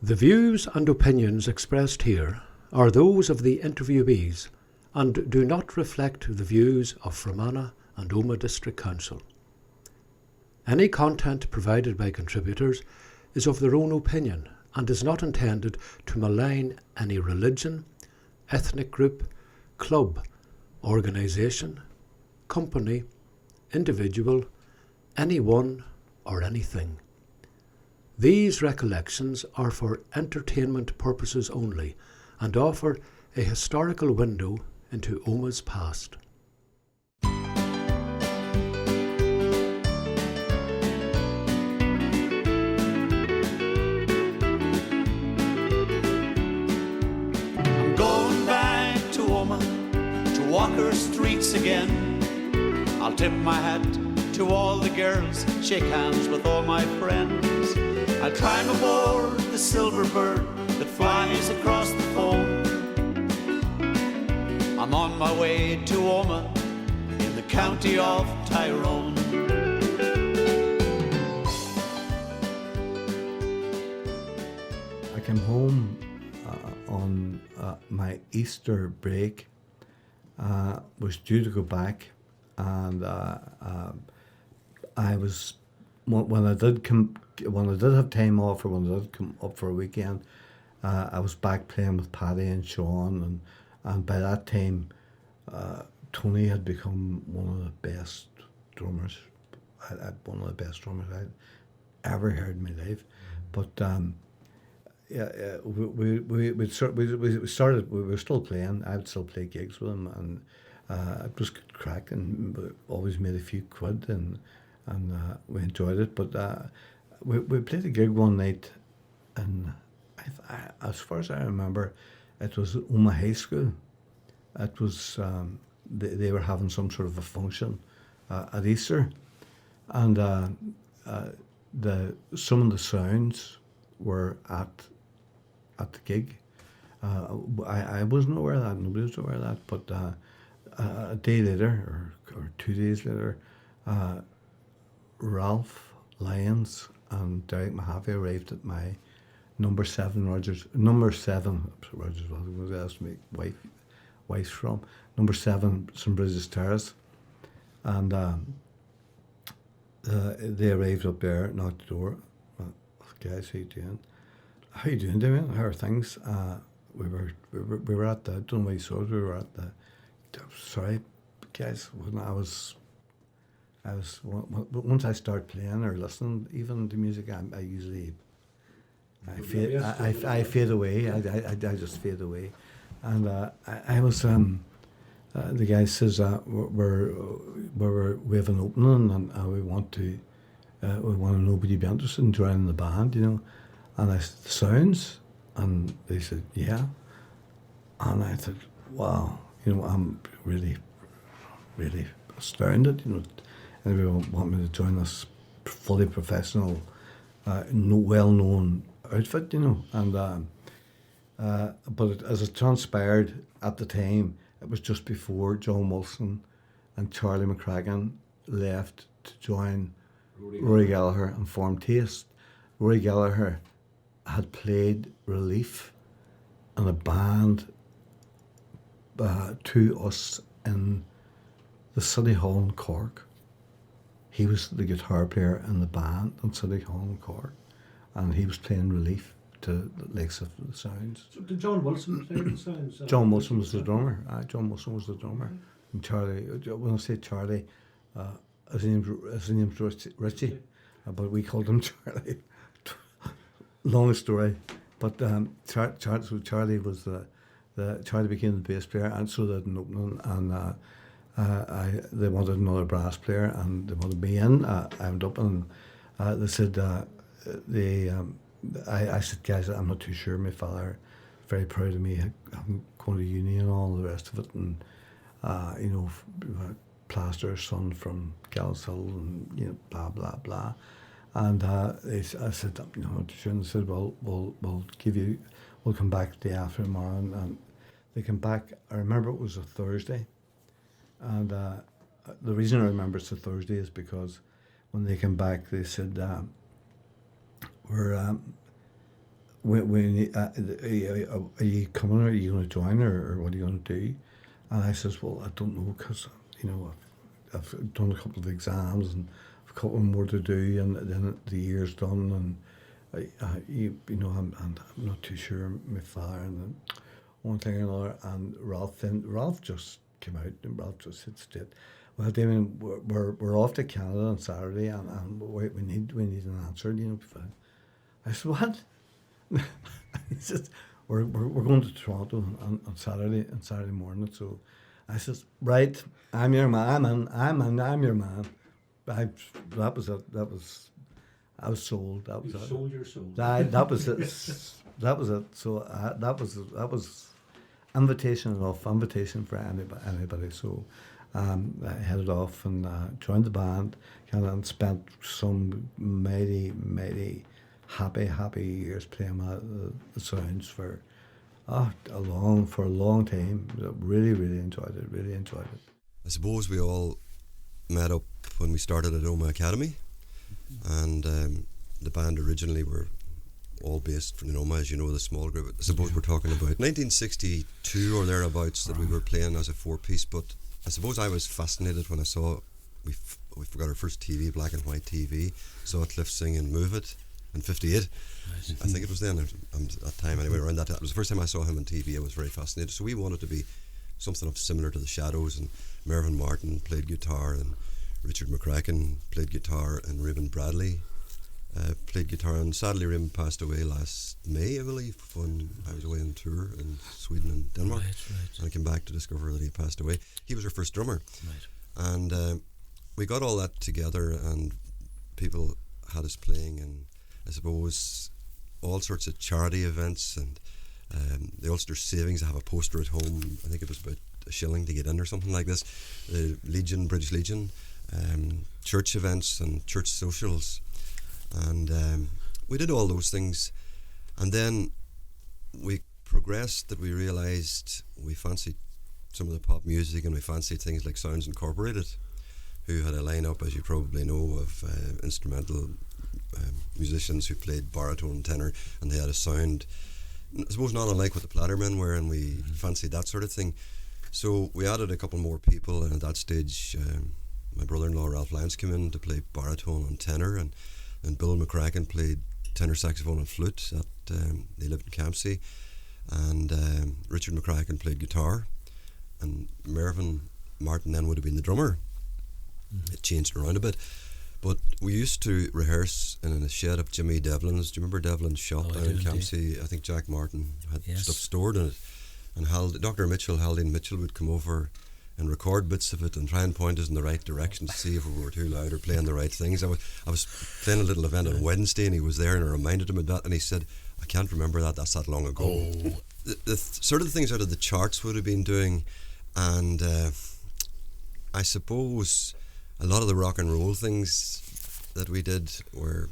The views and opinions expressed here are those of the interviewees and do not reflect the views of Fermanagh and Omagh District Council. Any content provided by contributors is of their own opinion and is not intended to malign any religion, ethnic group, club, organisation, company, individual, anyone or anything. These recollections are for entertainment purposes only and offer a historical window into Omagh's past. I'm going back to Omagh to walk her streets again. I'll tip my hat to all the girls, shake hands with all my friends. I'll climb aboard the silver bird that flies across the foam. I'm on my way to Omagh in the county of Tyrone. I came home on my Easter break. Was due to go back, and I was when I did have time off, or when I did come up for a weekend, I was back playing with Paddy and Sean, and by that time, Tony had become one of the best drummers. One of the best drummers I'd ever heard in my life. But we started. We were still playing. I would still play gigs with him, and it was good crack, and we always made a few quid, and we enjoyed it. But we played a gig one night, and as far as I remember, it was Omagh High School. It was they were having some sort of a function at Easter, and some of the sounds were at the gig. I wasn't aware of that. Nobody was aware of that. But a day later, or 2 days later, Ralph Lyons and Derek Mahaffey arrived at my number 7 Rogers. Rogers, well, was asked me wife's from number 7 St Bridget's Terrace, and they arrived up there, knocked the door. Guys, how you doing? How you doing, Damien? How are things? We were at the, don't know why you saw it, we were at the, sorry, guys, when I was, once I start playing or listening even to music, I usually, I fade away, I just fade away. And I was, the guy says, we have an opening, and we want to know would you be interested in joining the band, you know? And I said, sounds? And they said, yeah. And I thought, wow, you know, I'm really, really astounded, you know. And they want me to join this fully professional, well-known outfit, you know. And but as it transpired at the time, it was just before John Wilson and Charlie McCracken left to join Rory Gallagher and form Taste. Rory Gallagher had played Relief in a band to us in the City Hall in Cork. He was the guitar player in the band in City Hall in Cork, and he was playing Relief to the likes of the Sounds. So did John Wilson play the Sounds? John Wilson was the drummer. John Wilson was the drummer. And Charlie, when I say Charlie, his name's Richie, but we called him Charlie. Long story, but so Charlie was Charlie became the bass player, and so did an opening, and they wanted another brass player, and they wanted me in. I went up, and they said I said, guys, I'm not too sure. My father very proud of me. I'm going to uni and all the rest of it, and you know, Plaster's son from Galshill, and you know, blah blah blah. And I said, you know, and they said, well, we'll come back the day after tomorrow, and they came back. I remember it was a Thursday, and the reason I remember it's a Thursday is because when they came back, they said, are you coming, or are you going to join, or what are you going to do? And I says, well, I don't know, because, I've done a couple of exams and a couple more to do, and then the year's done, and I'm not too sure, my father, and one thing and another. And Ralph just came out, and Ralph just said straight, well, Damien, we're off to Canada on Saturday, and we need an answer, I said, what? He says, we're going to Toronto on Saturday morning. So I says, right, I'm your man, I'm your man. I was sold. That was You it. sold your soul. That was it. That was it. So that was invitation for anybody. So I headed off and joined the band, and spent some mighty happy years playing the sounds for a long time. Really enjoyed it. I suppose we all met up when we started at Omagh Academy, and the band originally were all based from Omagh, as you know, the small group. I suppose we're talking about 1962 or thereabouts that we were playing as a four-piece, but I suppose I was fascinated when I saw we got our first TV, black and white TV, saw Cliff sing and Move It in 58. I think it was then, that time anyway, around that time. It was the first time I saw him on TV. I was very fascinated. So we wanted to be something of similar to the Shadows, and Mervyn Martin played guitar, and Richard McCracken played guitar, and Reuben Bradley played guitar. And sadly Reuben passed away last May, I believe, when I was away on tour in Sweden and Denmark. Right. And I came back to discover that he passed away. He was our first drummer. Right. And we got all that together, and people had us playing, and I suppose all sorts of charity events, and the Ulster Savings. I have a poster at home. I think it was about £1 to get in or something like this. The Legion, British Legion, church events and church socials, and we did all those things. And then we progressed, that we realised we fancied some of the pop music, and we fancied things like Sounds Incorporated, who had a lineup, as you probably know, of instrumental musicians who played baritone and tenor, and they had a sound, I suppose, not unlike what the Plattermen were, and we fancied that sort of thing. So we added a couple more people, and at that stage my brother-in-law Ralph Lyons came in to play baritone and tenor, and Bill McCracken played tenor saxophone and flute. They lived in Campsie, and Richard McCracken played guitar, and Mervyn Martin then would have been the drummer. It changed around a bit. But we used to rehearse in a shed of Jimmy Devlin's. Do you remember Devlin's shop down in Campsie? I think Jack Martin had stuff stored in it. And Dr. Mitchell, Haldane Mitchell, would come over and record bits of it and try and point us in the right direction to see if we were too loud or playing the right things. I was playing a little event on Wednesday, and he was there, and I reminded him of that, and he said, I can't remember that, that's that long ago. The sort of things out of the charts would have been doing, and I suppose a lot of the rock and roll things that we did were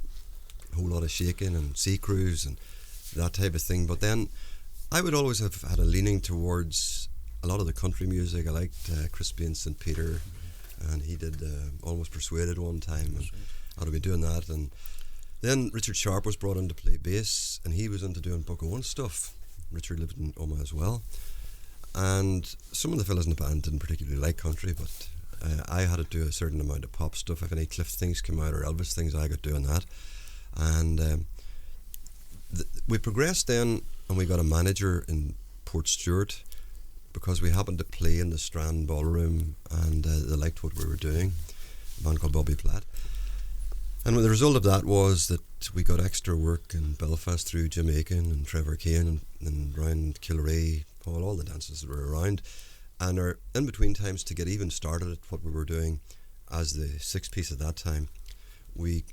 a whole lot of shaking and sea cruise and that type of thing. But then I would always have had a leaning towards a lot of the country music. I liked Crispy and St. Peter, and he did Almost Persuaded one time, and I'd have been doing that. And then Richard Sharp was brought in to play bass, and he was into doing Book Owen stuff. Richard lived in Omagh as well, and some of the fellas in the band didn't particularly like country, but I had to do a certain amount of pop stuff. If any Cliff things came out or Elvis things, I got doing that. And we progressed then, and we got a manager in Port Stewart, because we happened to play in the Strand Ballroom, and they liked what we were doing, a man called Bobby Platt. And the result of that was that we got extra work in Belfast through Jim Aiken and Trevor Kane and around Kilray, all the dances that were around. And our in-between times, to get even started at what we were doing as the six-piece at that time, we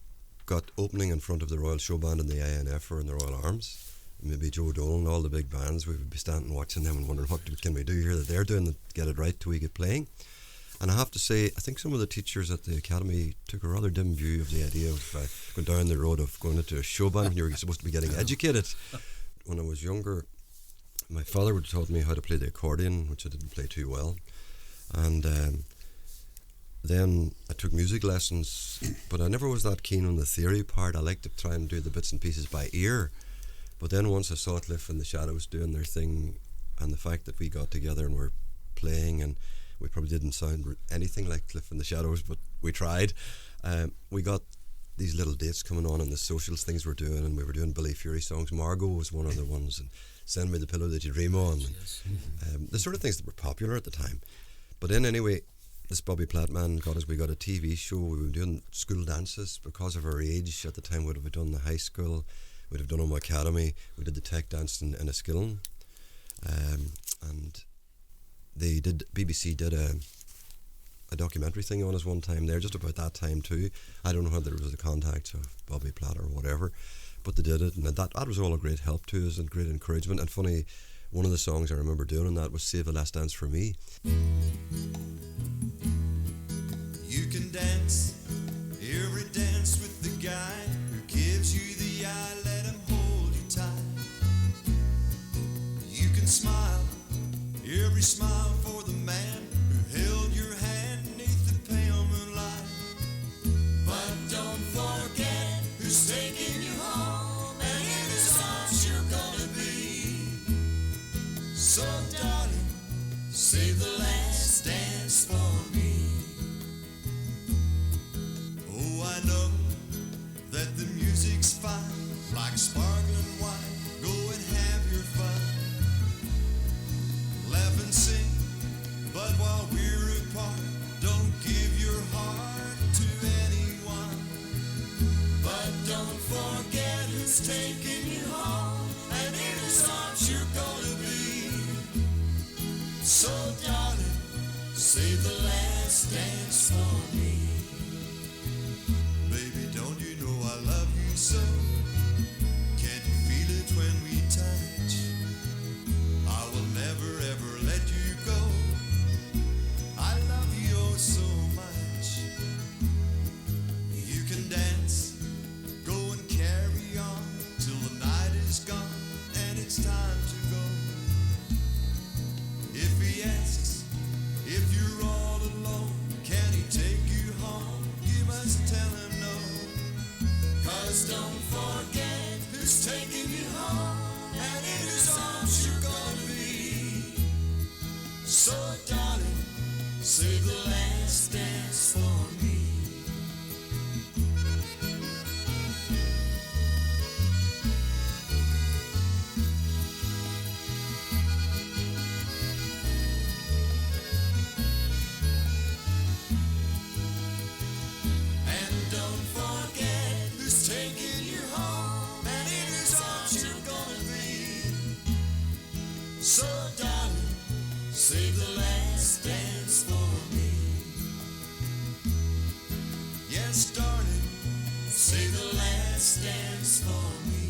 got opening in front of the Royal Showband and the INF or in the Royal Arms. Maybe Joe Dolan, all the big bands, we would be standing watching them and wondering, what can we do here that they're doing to get it right till we get playing. And I have to say, I think some of the teachers at the Academy took a rather dim view of the idea of going down the road of going into a showband when you were supposed to be getting educated. When I was younger, my father would have taught me how to play the accordion, which I didn't play too well. And then I took music lessons, but I never was that keen on the theory part. I liked to try and do the bits and pieces by ear. But then once I saw Cliff and the Shadows doing their thing, and the fact that we got together and were playing, and we probably didn't sound anything like Cliff and the Shadows, but we tried. We got these little dates coming on and the socials things we're doing, and we were doing Billy Fury songs. Margot was one of the ones, and Send Me the Pillow That You Dream On, and the sort of things that were popular at the time. But then anyway, this Bobby Platt man got us, we got a TV show. We were doing school dances because of our age at the time. Would have done the high school, we'd have done Omagh Academy, we did the tech dance in Enniskillen, and they did, BBC did a documentary thing on us one time there, just about that time too. I don't know whether it was the contacts of Bobby Platt or whatever, but they did it, and that was all a great help to us and great encouragement. And funny, one of the songs I remember doing on that was Save the Last Dance for Me. You can dance every dance with the guy who gives you the eye, let him hold you tight. You can smile every smile for the man who held your hand neath the pale moonlight. But don't forget who's taking you home, and in his arms you're gonna be. So darling, save the last dance for me. Oh, I know that the music's fine, like sparkling wine. Go and have your fun, laugh and sing, but while we're apart, don't give your heart to anyone. But don't forget who's taking you home, and in his arms you're gonna be. So darling, save the last dance for me. Baby, don't you know I love you so? Can't you feel it when we touch? I will never ever let you go. I love you oh so much. You can dance, go and carry on till the night is gone and it's time to go. If he asks if you're all alone, can he take you home? You must tell him no. 'Cause don't forget who's taking you home, and in his arms you're gonna be. So darling, save the last dance for me. And don't forget who's taking you home, and in his arms you're gonna be. So darling, save the last dance for me. Yes, darling, save the last dance for me.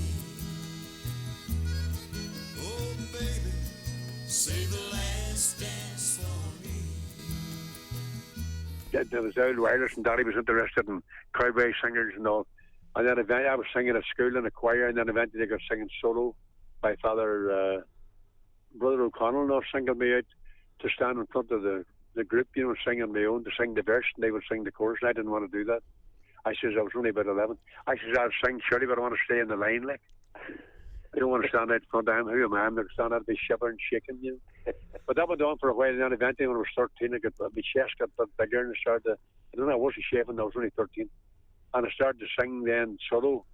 Oh, baby, save the last dance for me. There was old wireless, and Daddy was interested in cowboy singers and all. And then eventually I was singing at school in a choir, and then eventually they got singing solo. My father, Brother O'Connell, and all singled me out to stand in front of the group, you know, singing my own, to sing the verse, and they would sing the chorus, and I didn't want to do that. I says, I was only about 11. I says, I'll sing surely, but I want to stay in the line, like. I don't want to stand out in front of him. Who am I? I'm going to stand out and be shivering, shaking, you know. But that went on for a while, and then eventually when I was 13, my chest got a bit bigger, and I started to, I don't know, I wasn't shaving, I was only 13. And I started to sing then solo,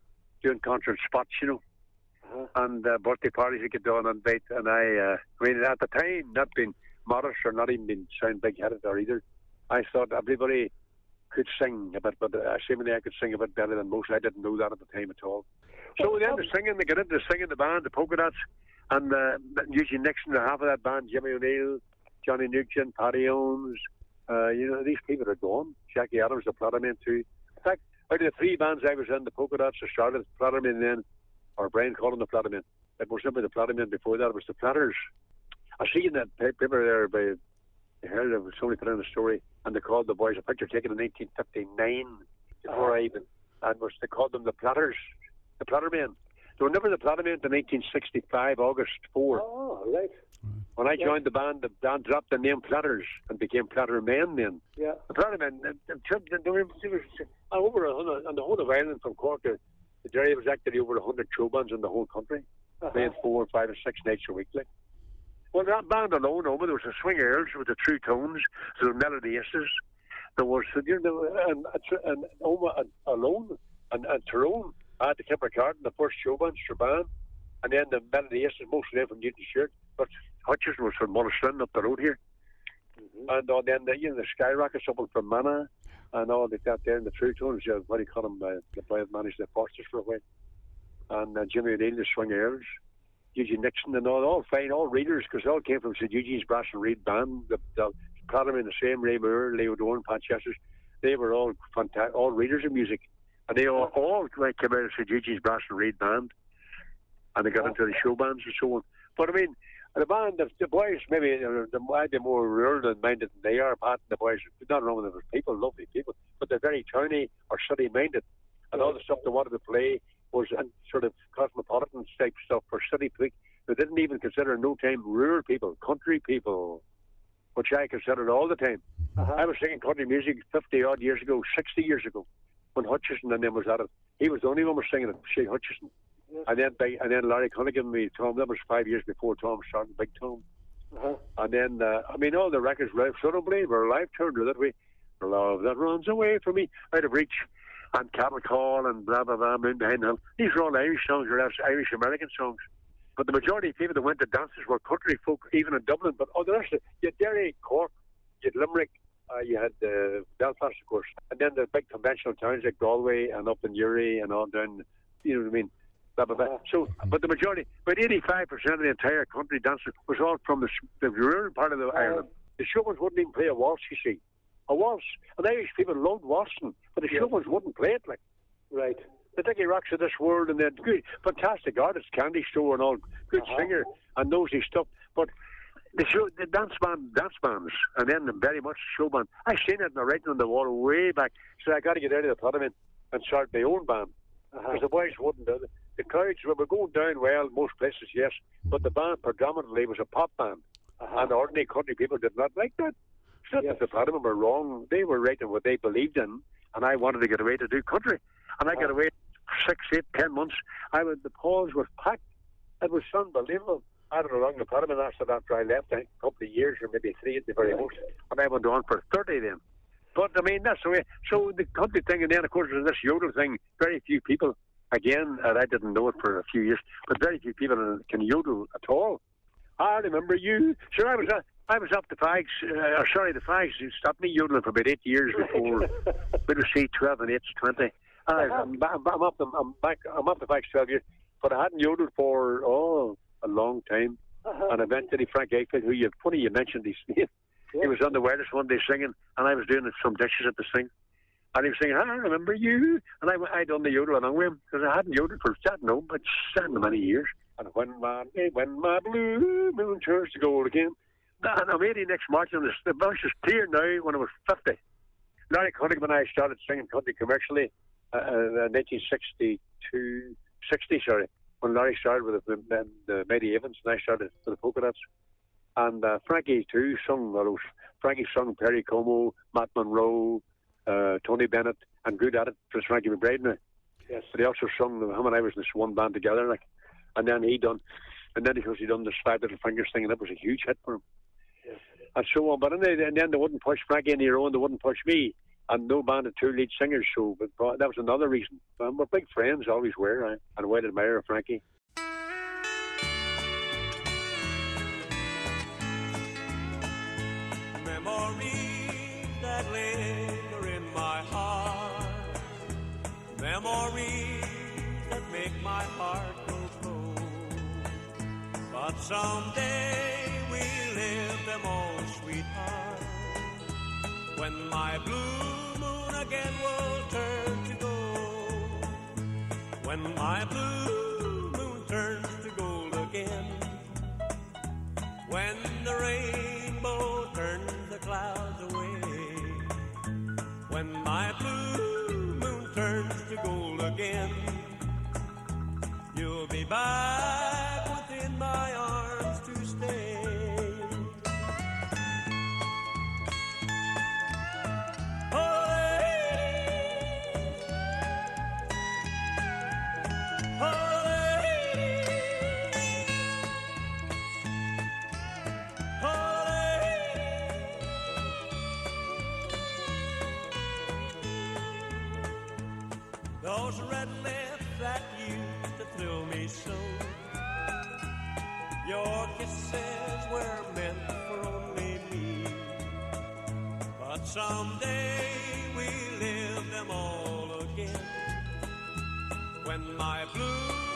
doing concert spots, you know. And birthday parties I get done on bait, and I mean, at the time, not being modest or not even being sound big-headed or either, I thought everybody could sing a bit, but seemingly I could sing a bit better than most. I didn't know that at the time at all. So then the singing, they get into singing the band, the Polka Dots, and usually next to half of that band, Jimmy O'Neill, Johnny Nugent, Paddy Owens, you know, these people are gone. Jackie Adams, the Platterman too. In fact, out of the three bands I was in, the Polka Dots, I started Platterman then, or Brian called them the Platterman. It was simply the Platterman before that, it was the Platters. I see in that paper there, by I heard of somebody put in a story, and they called the boys a picture taken in 1959, before I even, and they called them the Platters, the Plattermen. They were never the Plattermen until 1965, August 4. Oh, right. When I joined the band dropped the name Platters and became Plattermen then. Yeah. The Plattermen, they were over 100, on the whole of Ireland from Cork to Derry was actually over 100 showbands in the whole country. playing 4, 5 or 6 nights a week. Like. Well, that band alone, there was the Swing Earls with the True Tones, the Melody Aces, there was, and Omagh alone, and Tyrone. I had to keep recording the first Showbands, Showbands, and then the Melody Aces, mostly them from Newton Shirt, but Hutchison was from Mullistrin up the road here. And then the Skyrockets up in Fermanagh, and all like that there, and the True Tones, what do you call them, the boy that managed the Fosters for a while, and Jimmy O'Neill, the Swing Earls, Eugene Nixon, and all fine, all readers, because they all came from St. Eugene's Brass and Reed Band, the Academy in the same, Ray Moore, Leo Dorn, Pat Chesters, they were all fantastic, all readers of music, and they all came out of St. Eugene's Brass and Reed Band, and they got into the show bands and so on. But I mean, the band, the boys, maybe they might be more rural minded than they are, Pat, and the boys, not wrong with them, people, lovely people, but they're very towny or city minded, and all the stuff they wanted to play was sort of cosmopolitan type stuff for city people. They didn't even consider no time rural people, country people, which I considered all the time. I was singing country music 50 odd years ago, 60 years ago, when Hutchison and them was at it. He was the only one was singing it, Shea Hutchison. And then Larry Cunningham, me, Tom, that was 5 years before Tom started, Big Tom. And then, I mean, all the records, Suddenly, were live turned to that way. Love that runs away from me, out of reach, and Cattle Call, and blah, blah, blah, Moon Behind the Hill. These are all Irish songs, or else Irish-American songs. But the majority of people that went to dances were country folk, even in Dublin. But the rest of it, you had Derry, Cork, you had Limerick, you had Belfast, of course. And then the big conventional towns like Galway and up in Uri and on down, you know what I mean? Blah, blah, blah. So, but the majority, about 85% of the entire country dancing was all from the rural part of Ireland. The Showbands wouldn't even play a waltz, you see. A waltz. And Irish people loved waltzing, but the Showbands wouldn't play it like. Right. The Dickie Rocks of this world, and then good, fantastic artists, Candy Store and all, good singer and nosy stuff. But the dance bands, and then very much Showband. I seen it in the writing on the wall way back. So I got to get out of the parliament and start my own band because the boys wouldn't do it. The crowds were going down well, most places, yes, but the band predominantly was a pop band, and ordinary country people did not like that. It's not that the parliament were wrong; they were writing what they believed in, and I wanted to get away to do country, and I got away 6, 8, 10 months. The halls were packed. It was unbelievable. I had it along the parliament after I left, a couple of years or maybe 3 at the very most, and I went on for 30 then. But I mean, that's the way. So the country thing, and then of course there's this yodel thing. Very few people. Again, and I didn't know it for a few years, but very few people can yodel at all. I remember you. Sure, I was up the Fags. The Fags stopped me yodeling for about 8 years before. We would see 12 and 8, 20. I'm up the Fags 12 years, but I hadn't yodeled for a long time. And eventually, Frank Eichfeld, funny you mentioned his name. He was on the wireless one day singing, and I was doing some dishes at the sing. And he was singing, I remember you. And I done the yodel along with him, because I hadn't yodeled for, but 7 many years. And when my blue moon turns to gold again. And I'm 80 next March, and the voice is clear now when I was 50. Larry Cunningham and I started singing country commercially in 1962, when Larry started with the Mighty Evans, and I started with the Polka Dots. And Frankie too sung, Frankie sung Perry Como, Matt Monroe, Tony Bennett, and good at it, because Frankie McBride now. Yes. But he also sung, him and I was in this one band together, like, and then he done this Five Little Fingers thing, and that was a huge hit for him. Yes. And so on, but and then they wouldn't push Frankie in their own, they wouldn't push me, and no band had 2 lead singers, so but that was another reason. We're big friends, always were, and a wide admirer of Frankie. Memories that linger in my heart, memories that make my heart go cold. But someday we'll live them all, sweetheart, when my blue moon again will turn to gold. When my blue moon turns to gold again, when the rainbow turns the clouds away, when my blue moon turns to gold again, you'll be back within my arms to stay. Oh, were meant for only me. But someday we'll live them all again, when my blue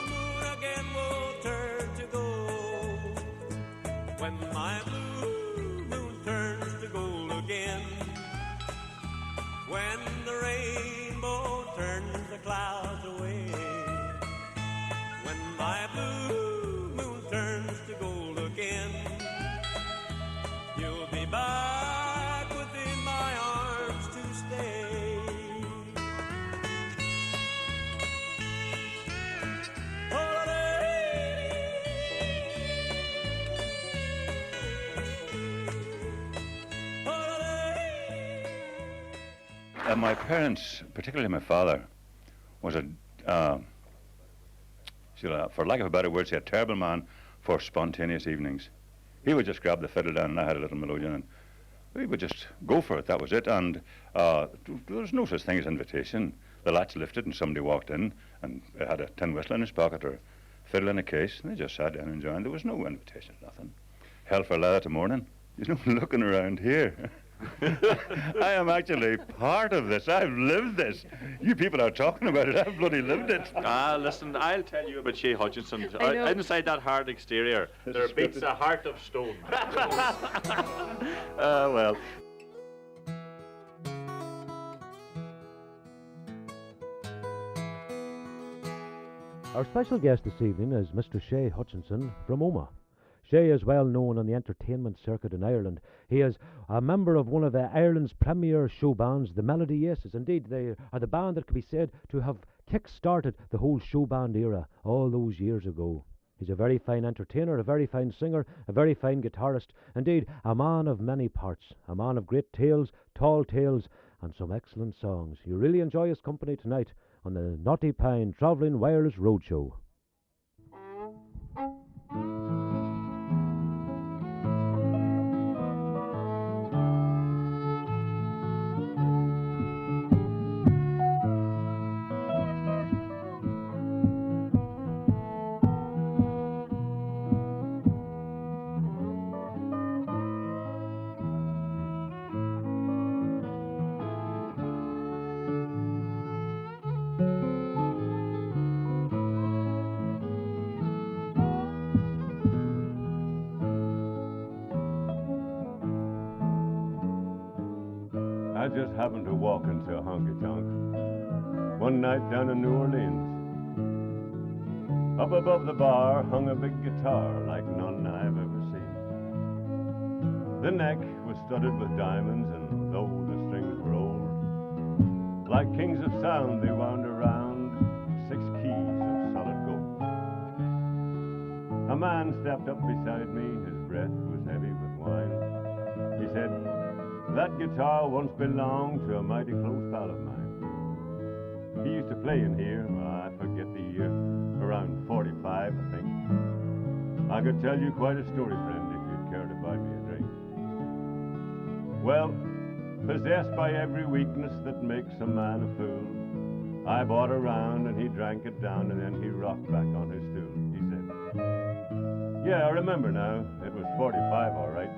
moon again will turn to gold, when my blue moon turns to gold again, when the rainbow turns the clouds away, when my blue moon turns to gold again, you'll be back within my arms to stay. My parents, particularly my father, was for lack of a better word, say a terrible man for spontaneous evenings. He would just grab the fiddle down, and I had a little melodeon, and we would just go for it. That was it. And there was no such thing as invitation. The latch lifted, and somebody walked in, and had a tin whistle in his pocket or a fiddle in a case, and they just sat down and joined. There was no invitation, nothing. Hell for leather to morning. There's no looking around here. I am actually part of this. I've lived this. You people are talking about it. I've bloody lived it. Listen, I'll tell you about Shea Hutchinson. Inside that hard exterior, there beats a heart of stone. Well. Our special guest this evening is Mr. Shea Hutchinson from Omagh. Shea is well known on the entertainment circuit in Ireland. He is a member of one of Ireland's premier show bands, the Melody Aces. Indeed, they are the band that can be said to have kick-started the whole show band era all those years ago. He's a very fine entertainer, a very fine singer, a very fine guitarist. Indeed, a man of many parts, a man of great tales, tall tales, and some excellent songs. You really enjoy his company tonight on the Knotty Pine Travelling Wireless Roadshow. I just happened to walk into a honky-tonk one night down in New Orleans. Up above the bar hung a big guitar like none I've ever seen. The neck was studded with diamonds, and though the strings were old, like kings of sound they wound around 6 keys of solid gold. A man stepped up beside me, his breath was heavy with wine. He said, "That guitar once belonged to a mighty close pal of mine. He used to play in here, I forget the year, around 45, I think. I could tell you quite a story, friend, if you'd care to buy me a drink." Well, possessed by every weakness that makes a man a fool, I bought a round and he drank it down, and then he rocked back on his stool. He said, "Yeah, I remember now, it was 45 all right.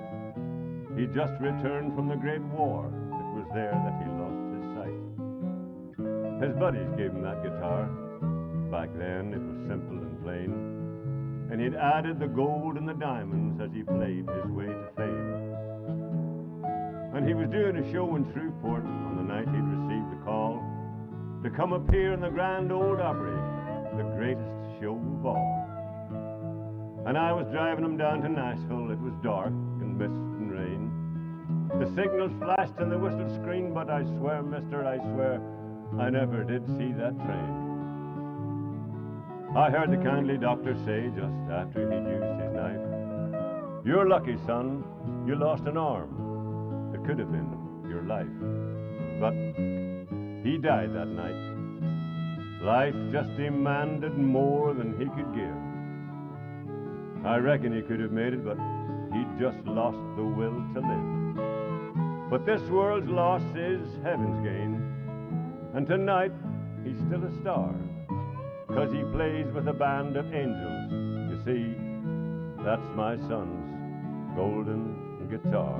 He'd just returned from the Great War. It was there that he lost his sight. His buddies gave him that guitar. Back then it was simple and plain, and he'd added the gold and the diamonds as he played his way to fame. And he was doing a show in Shreveport on the night he'd received the call to come appear in the Grand Ole Opry, the greatest show of all. And I was driving him down to Nashville. It was dark and mist and rain. The signals flashed and the whistle screamed, but I swear, mister, I swear, I never did see that train. I heard the kindly doctor say just after he'd used his knife, "You're lucky, son, you lost an arm. It could have been your life." But he died that night. Life just demanded more than he could give. I reckon he could have made it, but he'd just lost the will to live. But this world's loss is heaven's gain, and tonight he's still a star, 'cause he plays with a band of angels. You see, that's my son's golden guitar.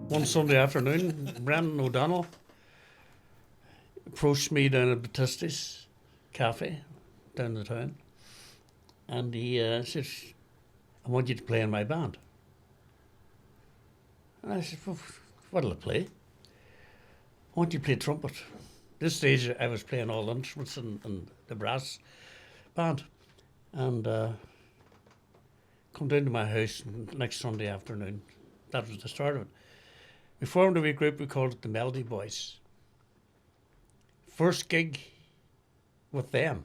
One Sunday afternoon, Brendan O'Donnell approached me down at Batisti's cafe down the town, and he said, "I want you to play in my band." And I said, "Well, what'll I play?" "I want you to play trumpet." This stage I was playing all the instruments in the brass band, and come down to my house next Sunday afternoon. That was the start of it. We formed a wee group, we called it the Melody Boys. First gig with them.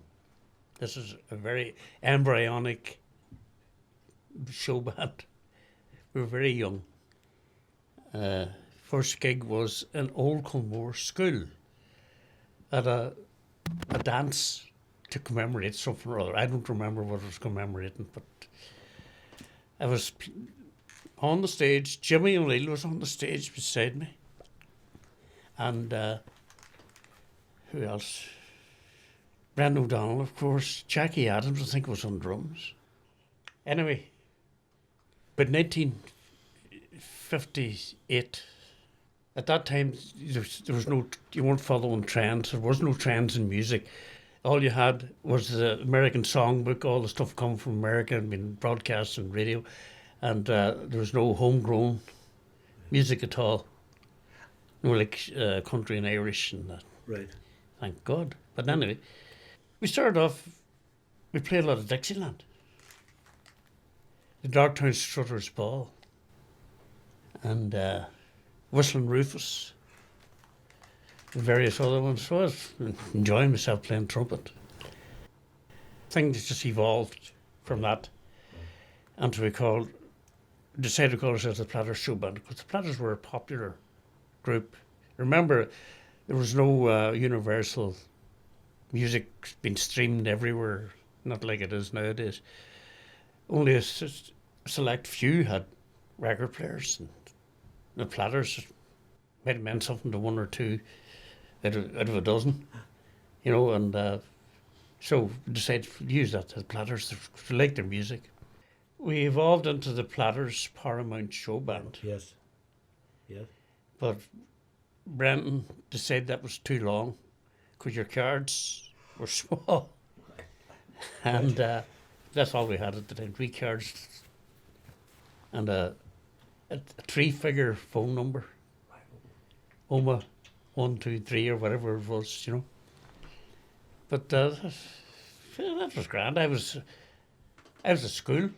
This is a very embryonic show band. We were very young. First gig was in Old Culmore School at a dance to commemorate something or other. I don't remember what it was commemorating, but I was on the stage. Jimmy O'Neill was on the stage beside me, and who else? Brendan O'Donnell, of course. Jackie Adams, I think, was on drums. Anyway, but 1958, at that time, there was no, you weren't following trends. There was no trends in music. All you had was the American songbook, all the stuff coming from America and being broadcast on radio. And there was no homegrown music at all. No, like country and Irish and that. Right. Thank God. But anyway, we started off, we played a lot of Dixieland. The Darktown Strutter's Ball. And Whistling Rufus. And various other ones. So I was enjoying myself playing trumpet. Things just evolved from that. And we decided to call ourselves the Platters Show Band, because the Platters were a popular group. Remember, there was no universal music being streamed everywhere, not like it is nowadays. Only a select few had record players, and the Platters might have meant something to one or two out of a dozen, you know, and so we decided to use that, the Platters, to like their music. We evolved into the Platters Paramount Show Band. Yes. Yes. But Brenton decided that was too long because your cards were small. And that's all we had at the time, 3 cards and a 3-figure phone number. Omagh 123 or whatever it was, you know. But that was grand. I was at school.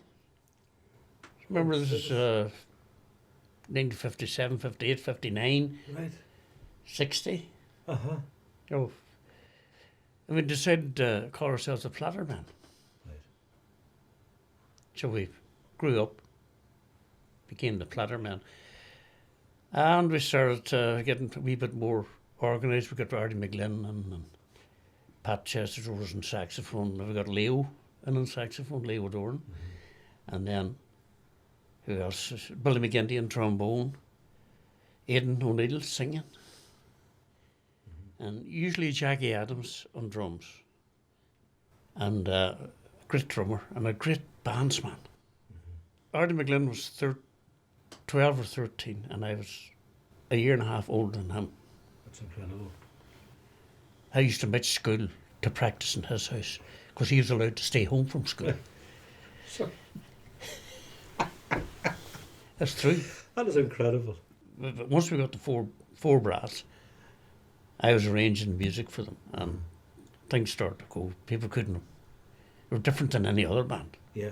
Remember, this is 1957, 58, 59, Right. 60. Uh-huh. Oh, and we decided to call ourselves the Platterman. Right. So we grew up, became the Platterman. And we started getting a wee bit more organised. We got Artie McGlynn and Pat Chester was on saxophone. We got Leo on saxophone, Leo Dorn. Mm-hmm. And then who else? Billy McGinty on trombone, Aidan O'Neill singing, and usually Jackie Adams on drums, and a great drummer and a great bandsman. Artie McGlynn was 12 or 13, and I was a year and a half older than him. That's incredible. I used to miss school to practice in his house because he was allowed to stay home from school. So, That's true. that is incredible. But once we got to four brass, I was arranging music for them, and things started to go. People couldn't. They were different than any other band. Yeah.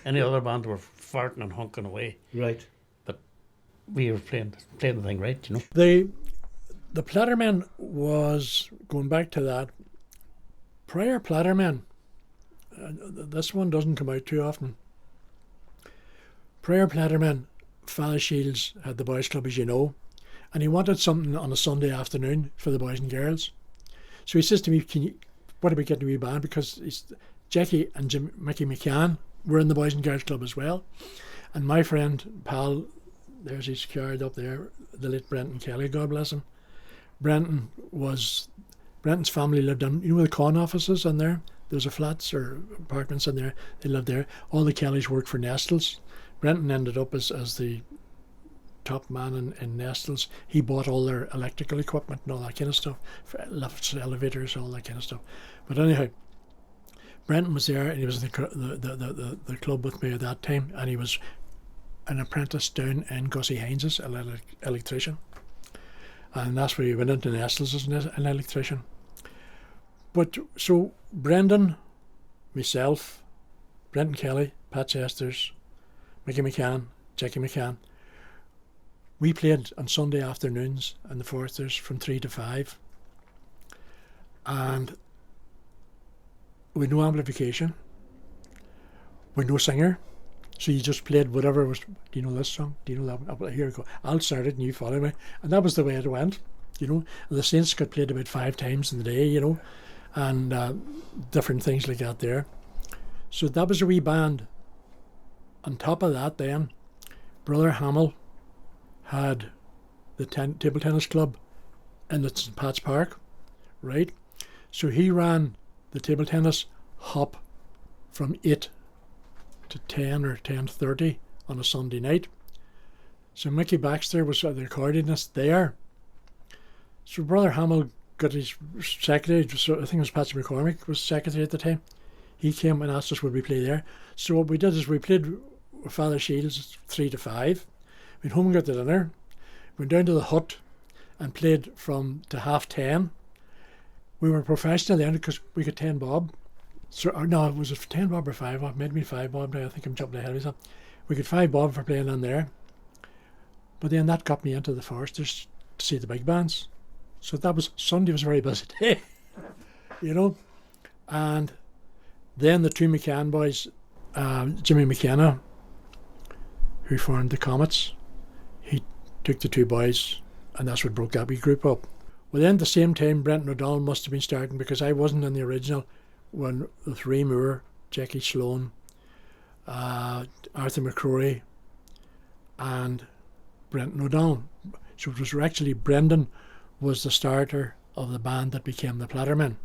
Any other band were farting and honking away. Right. But we were playing the thing right, you know. The Plattermen was, going back to that, prior Plattermen, this one doesn't come out too often. Prior Plattermen, Father Shields had the boys' club, as you know, and he wanted something on a Sunday afternoon for the boys and girls. So he says to me, what about getting a wee band? Because Jackie and Mickey McCann were in the boys and girls club as well. And my friend, pal, there's his card up there, the late Brenton Kelly, God bless him, Brenton's family lived in, you know, the con offices in there. There's a flats or apartments in there. They lived there. All the Kellys worked for Nestles. Brenton ended up as the top man in Nestles. He bought all their electrical equipment and all that kind of stuff, lifts, elevators, all that kind of stuff. But anyhow, Brenton was there, and he was in the club with me at that time, and he was an apprentice down in Gussie Haynes's, an electrician. And that's where he went into Nestles as an electrician. But so Brendan, myself, Brenton Kelly, Pat Chesters, Mickey McCann, Jackie McCann, we played on Sunday afternoons in the Foresters from 3 to 5. And with no amplification, with no singer. So you just played whatever was, do you know this song? Do you know that one? Here we go. I'll start it and you follow me. And that was the way it went, you know. And the Saints got played about 5 times in the day, you know, and different things like that there. So that was a wee band. On top of that then, Brother Hamill had the table tennis club in the St. Pat's Park, right? So he ran the table tennis hop from 8 to 10 or 10:30 on a Sunday night. So Mickey Baxter was the accordionist there. So Brother Hamill got his secretary, so I think it was Patsy McCormick was secretary at the time. He came and asked us would we play there. So what we did is we played with Father Shields 3 to 5. Went home and got the dinner. Went down to the hut and played from to 10:30. We were professional then because we got 10 bob. So, no, was it 10 bob or 5 bob? Maybe 5 bob now. I think I'm jumping ahead of myself. We got 5 bob for playing on there. But then that got me into the Foresters to see the big bands. So that was, Sunday was a very busy day, you know. And then the 2 McCann boys, Jimmy McKenna, who formed the Comets, he took the 2 boys, and that's what broke that wee group up. Well, then at the same time, Brenton O'Donnell must have been starting, because I wasn't in the original, when with Ray Moore, Jackie Sloan, Arthur McCrory, and Brenton O'Donnell. So it was actually Brendan was the starter of the band that became the Plattermen.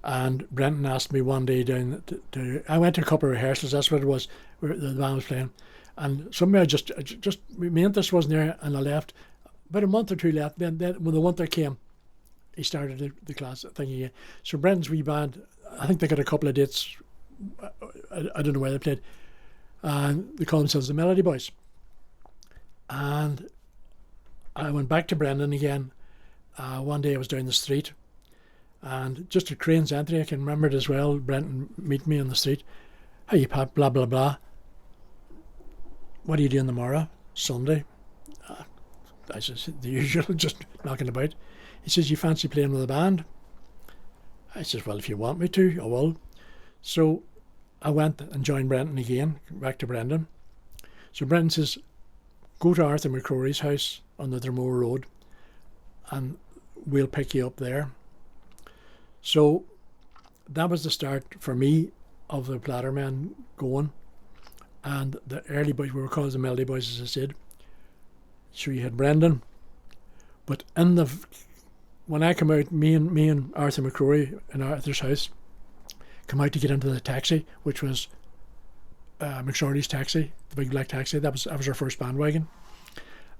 And Brenton asked me one day down to I went to a couple of rehearsals, that's what it was, where the band was playing. And somehow just my interest wasn't there, and I left. About a month or 2 left, then when the winter came, he started the class thing again. So Brenton's wee band, I think they got a couple of dates, I don't know where they played, and they call themselves the Melody Boys. And I went back to Brendan again. One day I was down the street, and just at Crane's Entry, I can remember it as well, Brenton meet me on the street. How you Pat, blah, blah, blah. What are you doing tomorrow? Sunday. I said, the usual, just knocking about. He says, you fancy playing with a band? I says, well, if you want me to, I will. So I went and joined Brenton again, back to Brendan. So Brenton says, go to Arthur McCrory's house on the Dromore Road, and we'll pick you up there. So that was the start for me of the Plattermen going, and the early boys, we were called the Melody Boys, as I said. So you had Brendan, but when I come out, me and Arthur McCrory in Arthur's house come out to get into the taxi, which was McSorley's taxi, the big black taxi. That was our first bandwagon,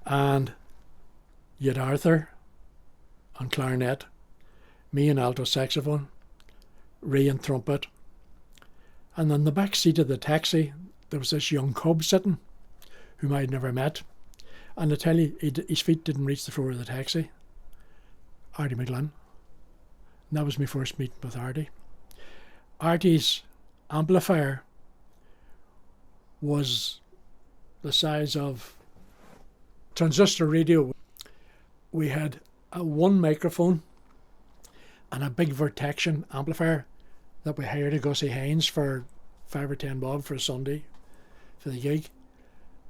and you had Arthur on clarinet, me and alto saxophone, Ray and trumpet, and on the back seat of the taxi there was this young cub sitting, whom I'd never met. And I tell you, his feet didn't reach the floor of the taxi. Artie McGlynn. And that was my first meeting with Artie. Artie's amplifier was the size of transistor radio. We had one microphone and a big Vertexian amplifier that we hired at Gussie Haynes for 5 or 10 bob for a Sunday for the gig.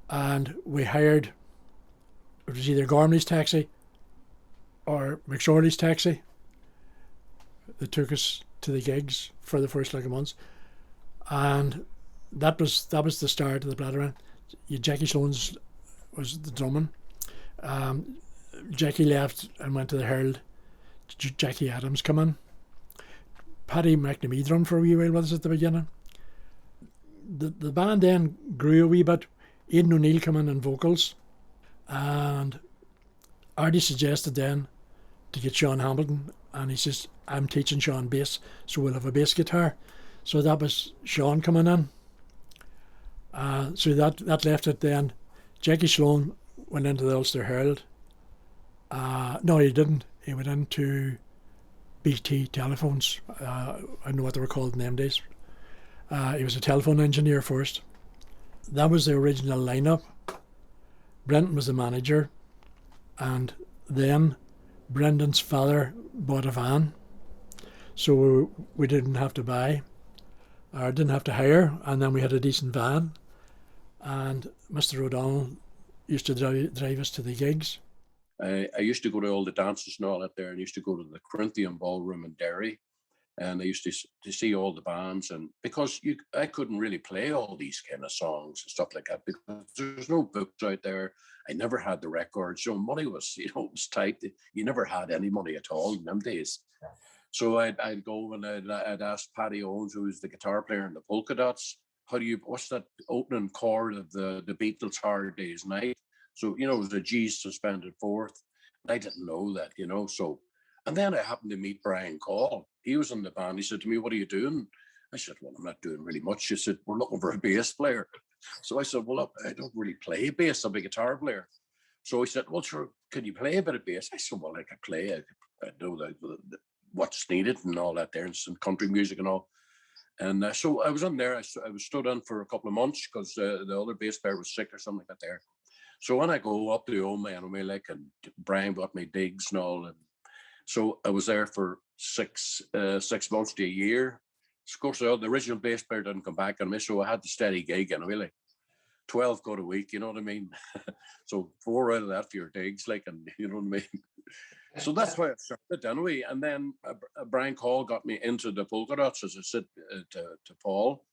And we hired, it was either Gormley's taxi or McSorley's taxi that took us to the gigs for the first like a month. And that was the start of the Plattermen. Jackie Sloan's was the drumming. Jackie left and went to the Herald. Jackie Adams come in. Paddy McNamee drum for a wee while with us at the beginning. The band then grew a wee bit. Aidan O'Neill come in on vocals, and Artie suggested then to get Sean Hamilton, and he says, I'm teaching Sean bass, so we'll have a bass guitar. So that was Sean coming in. So that left it then. Jackie Sloan went into the Ulster Herald. No, he didn't. He went into BT Telephones. I don't know what they were called in them days. He was a telephone engineer first. That was the original lineup. Brendan was the manager, and then Brendan's father bought a van, so we didn't have to buy, or didn't have to hire, and then we had a decent van, and Mr. O'Donnell used to drive us to the gigs. I used to go to all the dances and all that there, and used to go to the Corinthian Ballroom in Derry, and I used to see all the bands, and because I couldn't really play all these kind of songs and stuff like that because there's no books out there. I never had the records, so money was, it was tight. You never had any money at all in them days. So I'd go and I'd ask Paddy Owens, who was the guitar player in the Polka Dots, what's that opening chord of the Beatles' Hard Day's Night? So, it was a G suspended fourth. I didn't know that, so. And then I happened to meet Brian Call. He was in the band. He said to me, what are you doing? I said, well, I'm not doing really much. He said, we're looking for a bass player. So I said, well, I don't really play bass. I'm a guitar player. So he said, well, sure, can you play a bit of bass? I said, well, I could play. I know what's needed and all that there, and some country music and all. And so I was in there. I was stood in for a couple of months because the other bass player was sick or something like that there. So when I go up to Omagh, and Brian got me digs and all, and so I was there for 6 months to a year. Of course, the original bass player didn't come back on me, so I had the steady gig anyway, 12 go a week, you know what I mean? So 4 out of that for your digs, and you know what I mean? So that's why I started anyway. And then Brian Call got me into the Polka Dots, as I said to Paul.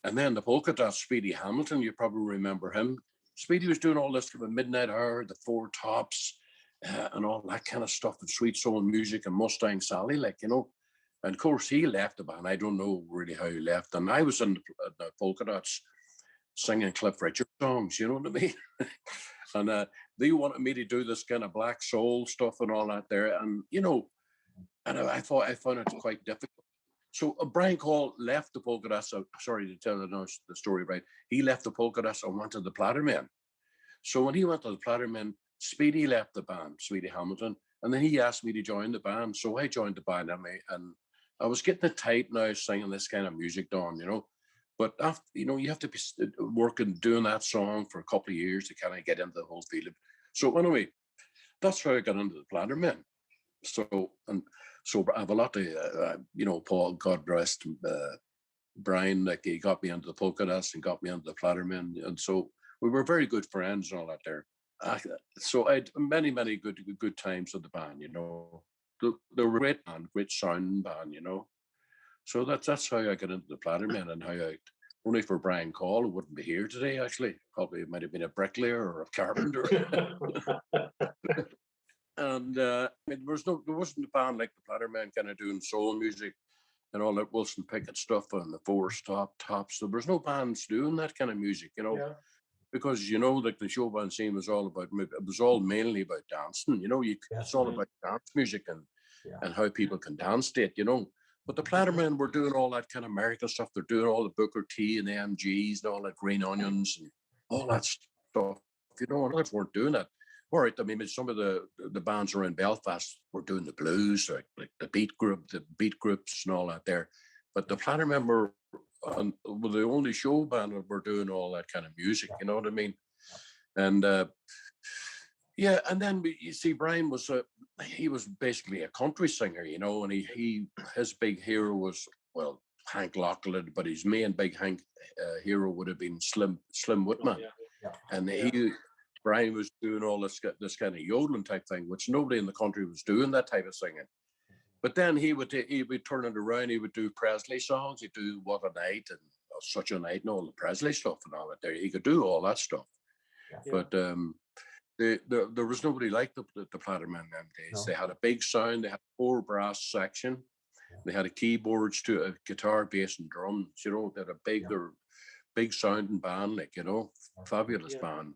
And then the Polka Dots, Speedy Hamilton, you probably remember him. Speedy was doing all this from the Midnight Hour, the Four Tops, and all that kind of stuff, and Sweet Soul Music and Mustang Sally, And of course, he left the band. I don't know really how he left. And I was in the Polka Dots singing Cliff Richard songs, you know what I mean? And they wanted me to do this kind of black soul stuff and all that there. And, and I found it quite difficult. So Brian Call left the Polka Dots. Sorry to tell the story right. He left the Polka Dots and went to the Plattermen. So when he went to the Plattermen, Speedy left the band, Speedy Hamilton, and then he asked me to join the band. So I joined the band anyway, and I was getting it tight now singing this kind of music down, But after, you have to be working, doing that song for a couple of years to kind of get into the whole feeling. So anyway, that's how I got into the Plattermen. So I have a lot of, Paul, God rest, Brian, he got me into the Polka Dots and got me into the Plattermen. And so we were very good friends and all that there. So I had many, many good times with the band, They were a great band, great sound band, So that's how I got into the Plattermen, and how only for Brian Call, who wouldn't be here today, actually. Probably might have been a bricklayer or a carpenter. And there wasn't a band like the Plattermen kind of doing soul music and all that Wilson Pickett stuff and the Four Tops. So there's no bands doing that kind of music, Yeah. Because the Showband scene was all about, it was all mainly about dancing, it's all about dance music and how people can dance to it, But the Plattermen were doing all that kind of American stuff. They're doing all the Booker T and the MGs and all that Green Onions and all that stuff, and others weren't doing that. All right, I mean, some of the bands around Belfast were doing the blues, like the beat groups and all that there. But the Plattermen were the only show band that were doing all that kind of music, you know what I mean? And and then you see, Brian he was basically a country singer, and his big hero was, well, Hank Lachlan, but his main big hero would have been Slim Whitman. And Brian was doing all this kind of yodeling type thing, which nobody in the country was doing that type of singing. But then he would turn it around. He would do Presley songs. He'd do What a Night and Such a Night and all the Presley stuff and all that there. He could do all that stuff. Yeah. But There was nobody like the Platinum in them days. No. They had a big sound. They had 4 brass section. They had a keyboards to a guitar, bass, and drums. You know, they had a big sounding band. Like, you know, fabulous band.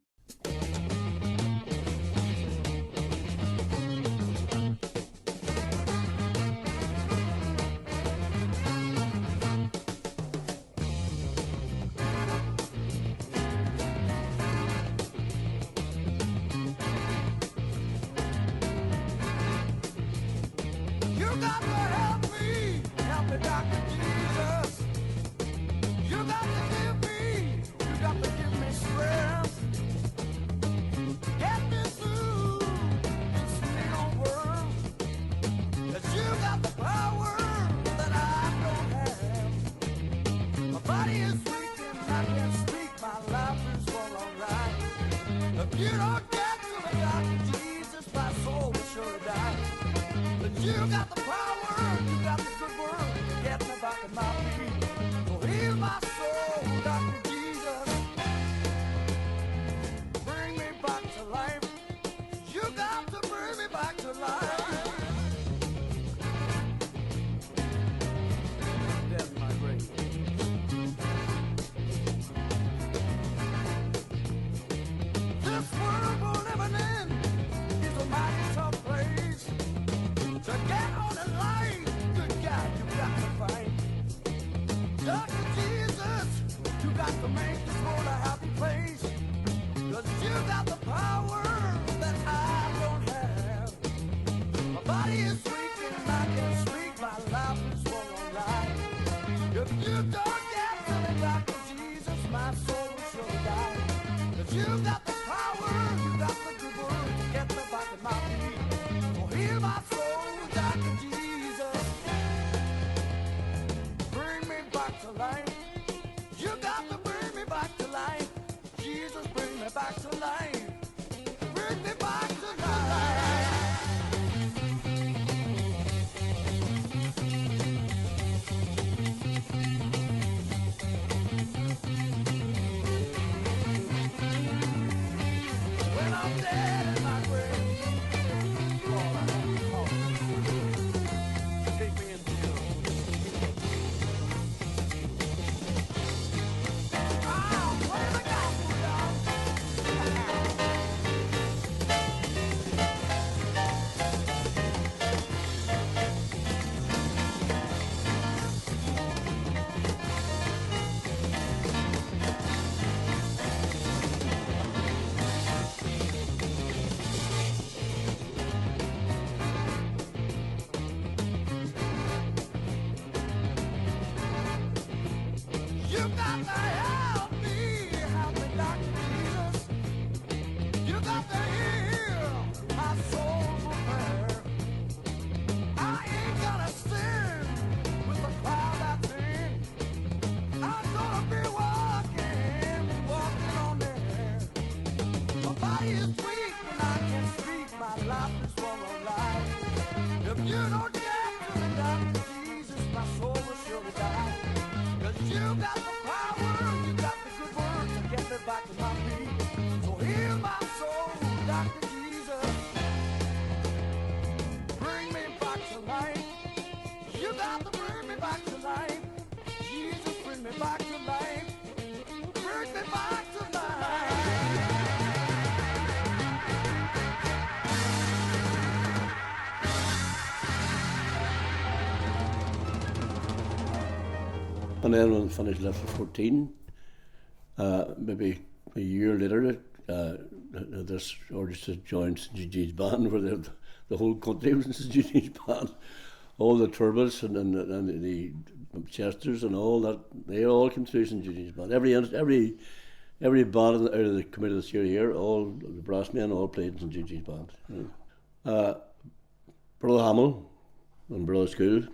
And then when I finished level 14, maybe a year later, this orchestra joined St. Eugene's band, where the whole country was in St. Eugene's band. All the turbas and the Chesters and all that, they all came through St. Eugene's band. Every band out of the committee this year here, all the brass men all played in St. Eugene's band. Brother Hamill and Brother School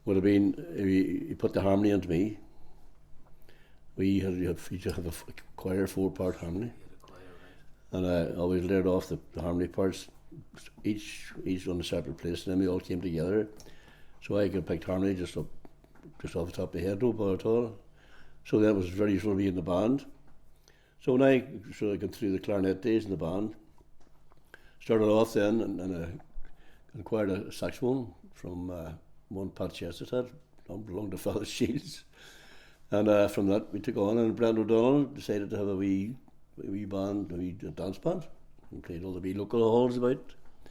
would have been, he put the harmony into me. We had to have a choir, 4-part harmony. And I always layered off the harmony parts, each on a separate place, and then we all came together. So I could pick harmony just off the top of my head, no bother at all. So that was very useful to be in the band. So when I got through the clarinet days in the band, started off then and acquired a saxophone from one Pat Chester had, belonged to Father Shields. And from that we took on, and Brendan O'Donnell decided to have a wee band, a wee dance band, and played all the wee local halls about.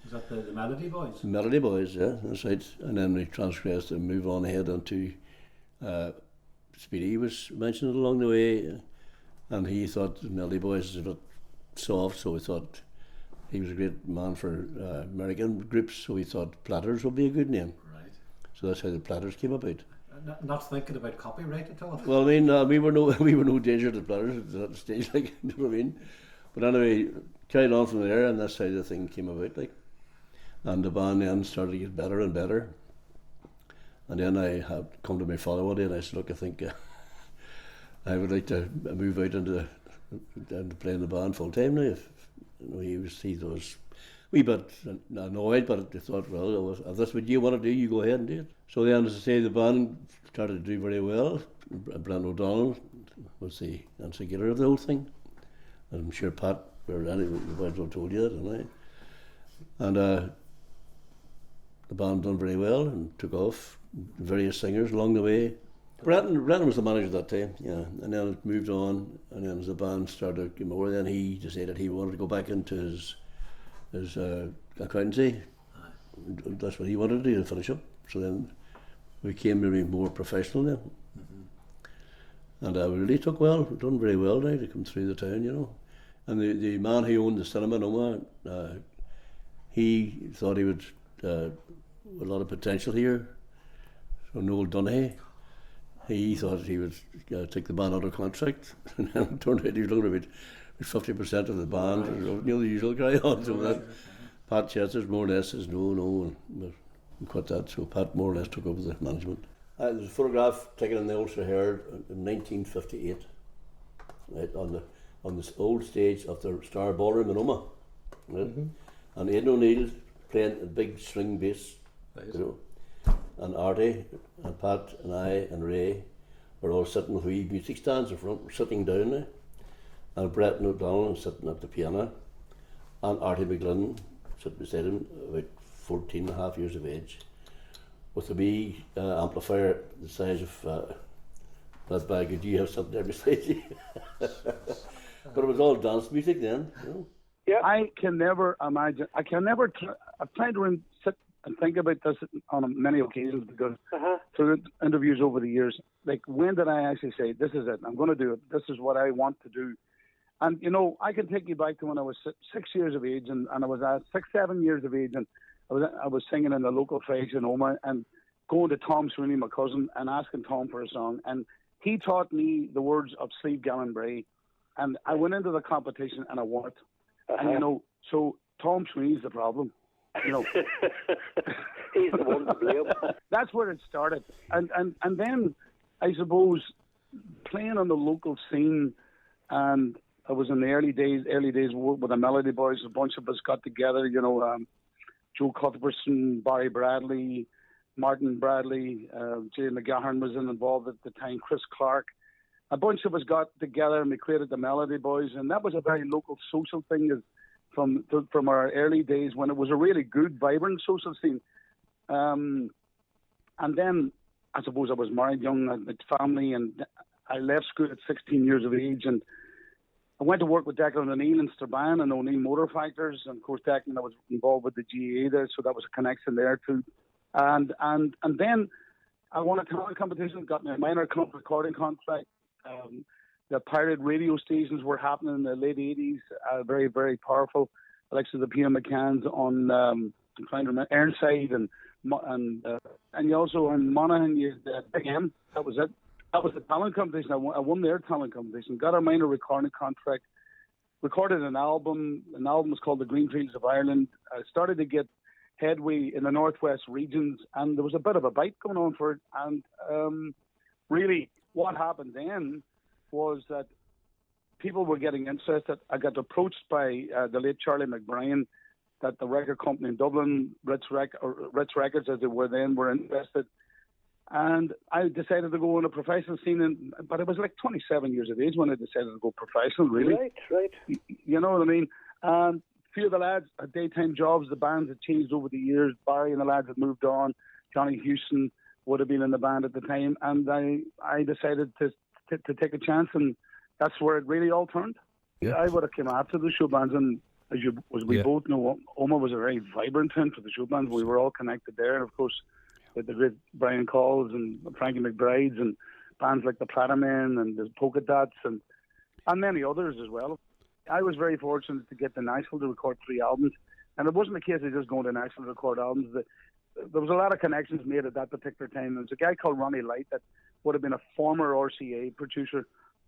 Was that the Melody Boys? The Melody Boys, yeah, that's right. And then we transgressed and moved on ahead onto Speedy was mentioned along the way, and he thought the Melody Boys was a bit soft, so we thought he was a great man for American groups, so we thought Platters would be a good name. Right. So that's how the Platters came about. Not thinking about copyright at all? Well, I mean, we were no danger to the Platters at that stage, like, you know what I mean? But anyway, carried on from there, and that's how the thing came about, like. And the band then started to get better and better. And then I had come to my father one day and I said, look, I think I would like to move out into playing the band full time now. If, you know, he was a wee bit annoyed, but I thought, well, if that's what you want to do, you go ahead and do it. So then, as I say, the band started to do very well. Brendan O'Donnell was the instigator of the whole thing. And I'm sure Pat or anybody told you that, didn't I? And the band done very well and took off. Various singers along the way. Brendan was the manager at that time, yeah. And then it moved on, and then as the band started to get more, then he decided he wanted to go back into his accountancy. That's what he wanted to do, to finish up. So then we became maybe more professional then. Mm-hmm. And we really took well, done very well now to come through the town, you know. And the man who owned the cinema in Omagh, he thought he would a lot of potential here. So Noel Dunhay, he thought he would take the band under contract, and then it turned out he was looking about 50% of the band, you know, the usual carry on. So that Pat Chester's more or less says no, and we quit that. So Pat more or less took over the management. There's a photograph taken in the Ulster Herald in 1958, right, on the old stage of the Star Ballroom in Omagh, right? Mm-hmm. And Aidan O'Neill playing a big string bass, you know. And Artie and Pat and I and Ray were all sitting with wee music stands in front, sitting down there. And Brendan O'Donnell sitting at the piano, and Artie McGlynn sitting beside him, about 14 and a half years of age, with a wee amplifier the size of that bag. Do you have something there beside you? But it was all dance music then, you know. Yeah, I can never imagine. I've tried to sit and think about this on many occasions because through interviews over the years, like, when did I actually say, this is it, I'm going to do it, this is what I want to do? And, you know, I can take you back to when I was 6 years of age, and I was 7 years of age, and I was singing in the local fags in Omagh and going to Tom Sweeney, my cousin, and asking Tom for a song. And he taught me the words of Slieve Gallen Bray. And I went into the competition and I won it. And, you know, so Tom Sweeney's the problem. You know, he's the one to blame. That's where it started, and then I suppose playing on the local scene, and I was in the early days with the Melody Boys. A bunch of us got together. You know, Joe Cuthbertson, Barry Bradley, Martin Bradley, Jay McGahern was involved at the time. Chris Clark. A bunch of us got together and we created the Melody Boys, and that was a very local social thing. From our early days when it was a really good, vibrant social scene. And then I suppose I was married young, I had family, and I left school at 16 years of age, and I went to work with Declan O'Neill in Strabane and O'Neill Motor Factors, and of course Declan, I was involved with the GAA there, so that was a connection there too. And then I won a talent competition, got my minor recording contract. The pirate radio stations were happening in the late 80s, very, very powerful. Alexa the Peter McCann's on, I'm trying to remember, Ironside, and you also on Monaghan, you had Big M. That was it. That was the talent competition. I won their talent competition, got a minor recording contract, recorded an album. An album was called The Greenfields of Ireland. I started to get headway in the northwest regions, and there was a bit of a bite going on for it. And really, what happened then was that people were getting interested. I got approached by the late Charlie McBrien, that the record company in Dublin, Ritz Records as they were then, were interested. And I decided to go on a professional scene, but I was like 27 years of age when I decided to go professional, really. Right. You know what I mean? And few of the lads had daytime jobs. The bands had changed over the years. Barry and the lads had moved on. Johnny Houston would have been in the band at the time, and I decided to take a chance, and that's where it really all turned. Yeah. I would have came after the Showbands, and as we both know, Omagh was a very vibrant town for the Showbands. We were all connected there, and of course, with the great Brian Calls and Frankie McBride's and bands like the Platymen and the Polka Dots and many others as well. I was very fortunate to get to Nashville to record 3 albums, and it wasn't a case of just going to Nashville to record albums. There was a lot of connections made at that particular time. There was a guy called Ronnie Light that would have been a former RCA producer,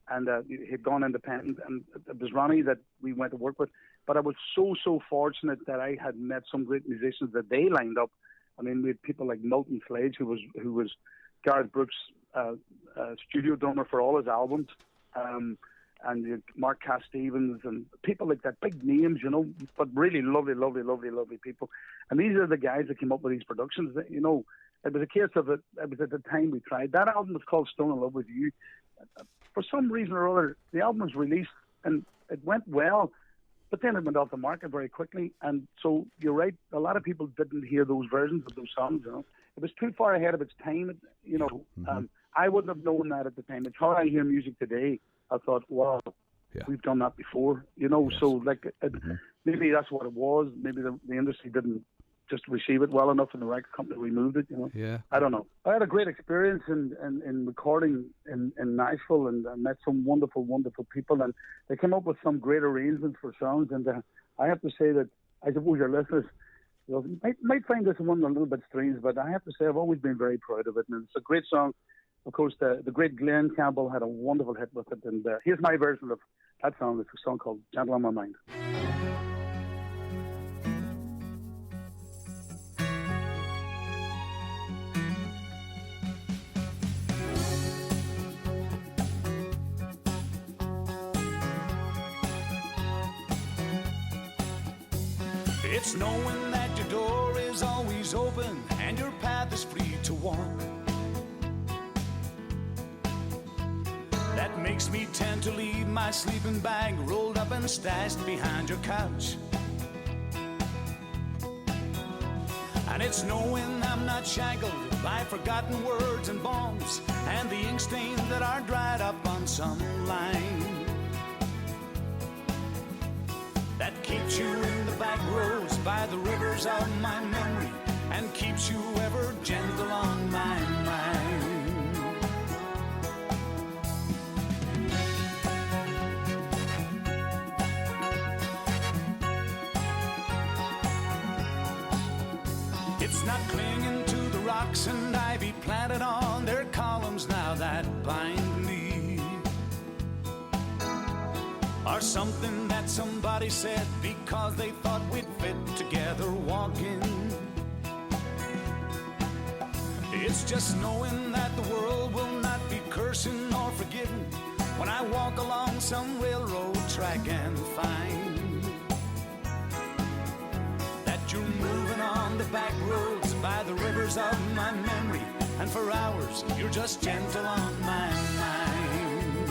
and he'd gone independent, and it was Ronnie that we went to work with. But I was so fortunate that I had met some great musicians that they lined up. I mean, we had people like Milton Sledge, who was Gareth Brooks' studio drummer for all his albums, and Mark Cass Stevens, and people like that, big names, you know, but really lovely people. And these are the guys that came up with these productions. You know, it was a case of it was at the time we tried. That album was called Stone in Love with You. For some reason or other, the album was released and it went well, but then it went off the market very quickly. And so you're right, a lot of people didn't hear those versions of those songs. You know, it was too far ahead of its time. You know, I wouldn't have known that at the time. It's how I hear music today. I thought, wow, we've done that before. You know, so like maybe that's what it was. Maybe the industry didn't just receive it well enough, and the record company removed it. You know, I don't know. I had a great experience in recording in Nashville, and I met some wonderful people, and they came up with some great arrangements for songs. And I have to say that I suppose your listeners, you know, might find this one a little bit strange, but I have to say I've always been very proud of it, and it's a great song. Of course, the great Glenn Campbell had a wonderful hit with it, and here's my version of that song. It's a song called Gentle on My Mind. It's knowing that your door is always open and your path is free to walk. That makes me tend to leave my sleeping bag rolled up and stashed behind your couch. And it's knowing I'm not shackled by forgotten words and bombs and the ink stains that are dried up on some line. That keeps you in the back roads by the rivers of my memory and keeps you ever gentle on my mind. It's not clinging to the rocks and ivy planted on their columns now that bind me, or something that somebody said because they thought we'd fit together walking. It's just knowing that the world will not be cursing or forgiving when I walk along some railroad track and find you're moving on the back roads by the rivers of my memory, and for hours you're just gentle on my mind.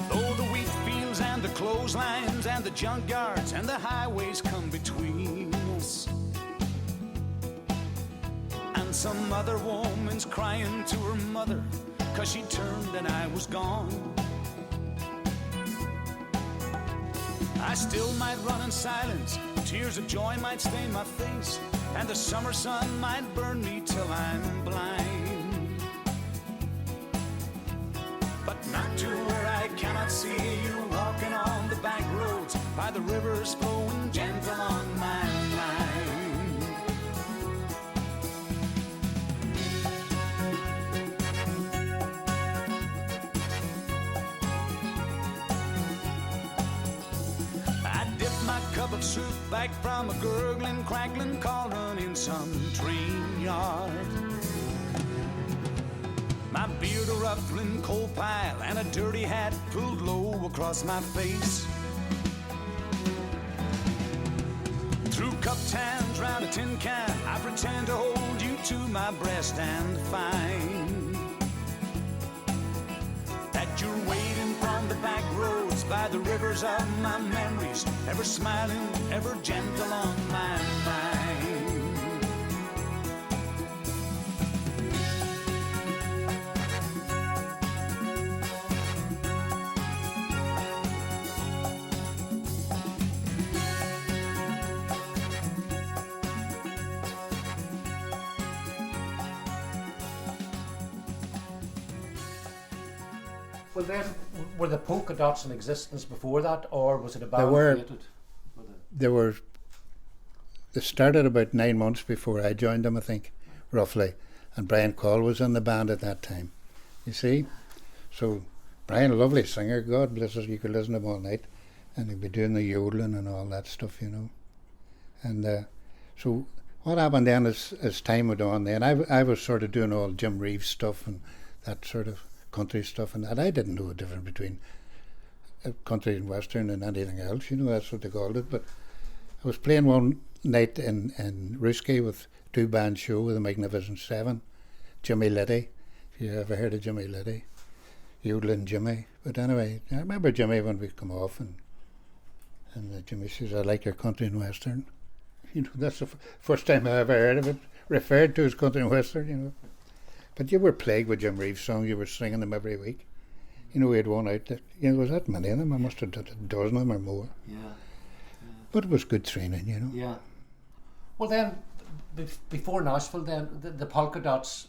Though the wheat fields and the clotheslines and the junkyards and the highways come between us, some other woman's crying to her mother 'cause she turned and I was gone, I still might run in silence. Tears of joy might stain my face, and the summer sun might burn me till I'm blind. But not to where I cannot see you walking on the back roads by the rivers flowing gentle on my mind. Cup of soup back from a gurgling, crackling cauldron in some train yard. My beard a ruffling coal pile and a dirty hat pulled low across my face. Through cup tans round a tin can, I pretend to hold you to my breast and find that you're waiting from the back roads by the rivers of my memories, ever smiling, ever gentle on my mind. Well then, were the polka dots in existence before that, or was it a band created? They started about 9 months before I joined them, I think, roughly. And Brian Call was in the band at that time, you see. So Brian, a lovely singer, God bless us, you could listen to him all night. And he'd be doing the yodeling and all that stuff, you know. And so what happened then as time went on then, I was sort of doing all Jim Reeves stuff and that sort of country stuff, and I didn't know the difference between country and western and anything else, you know, that's what they called it. But I was playing one night in Ruski with 2-band show with the Magnificent Seven, Jimmy Liddy, if you ever heard of Jimmy Liddy, yodeling Jimmy. But anyway, I remember Jimmy when we come off, and Jimmy says, I like your country and western. You know, that's the first time I ever heard of it referred to as country and western, you know. But you were plagued with Jim Reeves songs, you were singing them every week. You know, we had one out that, you know, there was that many of them, I must have done a dozen of them or more. Yeah. But it was good training, you know. Yeah. Well then, before Nashville then, the polka dots,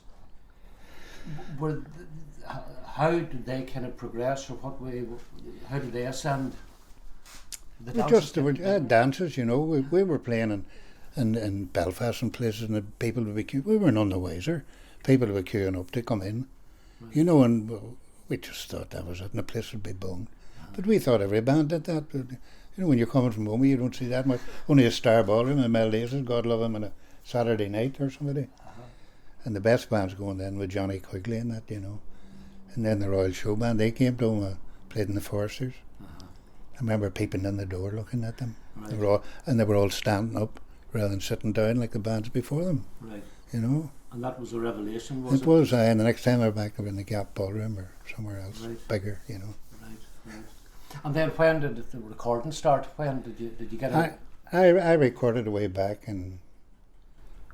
how did they kind of progress, or what way, how did they ascend? They had dances, you know, we were playing in Belfast and places, and people would be queuing, we were none the wiser. People were queuing up to come in, you know, and we just thought that was it, and the place would be bunged. But we thought every band did that. But, you know, when you're coming from Omagh, you don't see that much. Only a Star Ballroom and Mel Daces, God love him, on a Saturday night or somebody. And the best bands going then with Johnny Quigley and that, you know. And then the Royal Showband, they came to Omagh, played in the Foresters. I remember peeping in the door looking at them. Right. They were all standing up rather than sitting down like the bands before them. Right. You know. And that was a revelation, was it? It was, and the next time I were back, they were in the Gap Ballroom or somewhere else, bigger, you know. Right. And then when did the recording start? When did you get it? I recorded way back in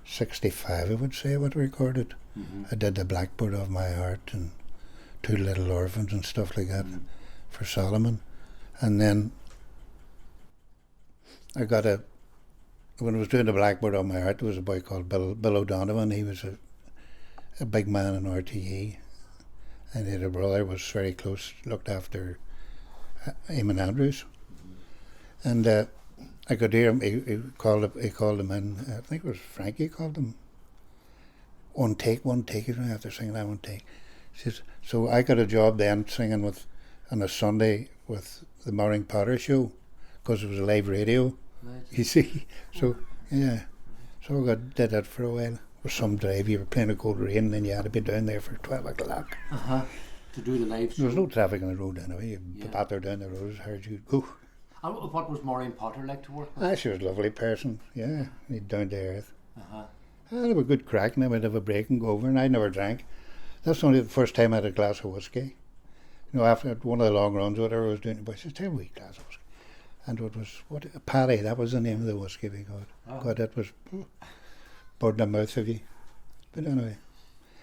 65, I would say I would have recorded. I did the Blackbird of My Heart and Two Little Orphans and stuff like that for Solomon. And then I got when I was doing the Blackbird on My Heart, there was a boy called Bill O'Donovan. He was a big man in RTE, and he had a brother who was very close, looked after Eamon Andrews. And I could hear him, he called him in, I think it was Frankie called him. One take, you don't have to sing that one take. He says, so I got a job then singing on a Sunday with the Maureen Potter show, because it was a live radio. Right. You see, so yeah, so I did that for a while. With some drive, you were playing a cold rain, and then you had to be down there for 12 o'clock. To do the live show. There was no traffic on the road anyway. You batter down the road as hard as you'd go. And what was Maureen Potter like to work with? She was a lovely person, yeah, down to earth. They were good crack, and I would have a break and go over, and I never drank. That's only the first time I had a glass of whiskey. You know, after one of the long runs, whatever I was doing, the boy says, "Take a wee glass of whiskey." And it was Paddy, that was the name of the whiskey we got. God, that was bird in the mouth of you. But anyway,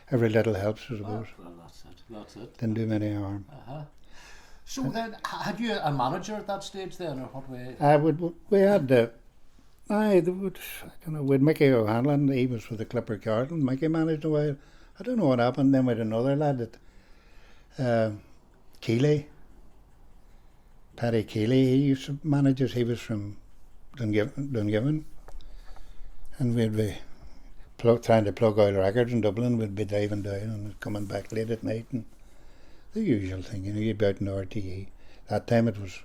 every little helps, I suppose. Well, that's it. Didn't do many harm. So then, had you a manager at that stage then, or what way? We had I don't know, with Mickey O'Hanlon, he was with the Clipper Carlton. Mickey managed a while. I don't know what happened. Then we had another lad that Keeley. Paddy Keeley, he used to manage us. He was from Dungiven, and we'd be trying to plug oil records in Dublin. We'd be driving down and coming back late at night, and the usual thing, you know. You'd be out in RTE. That time it was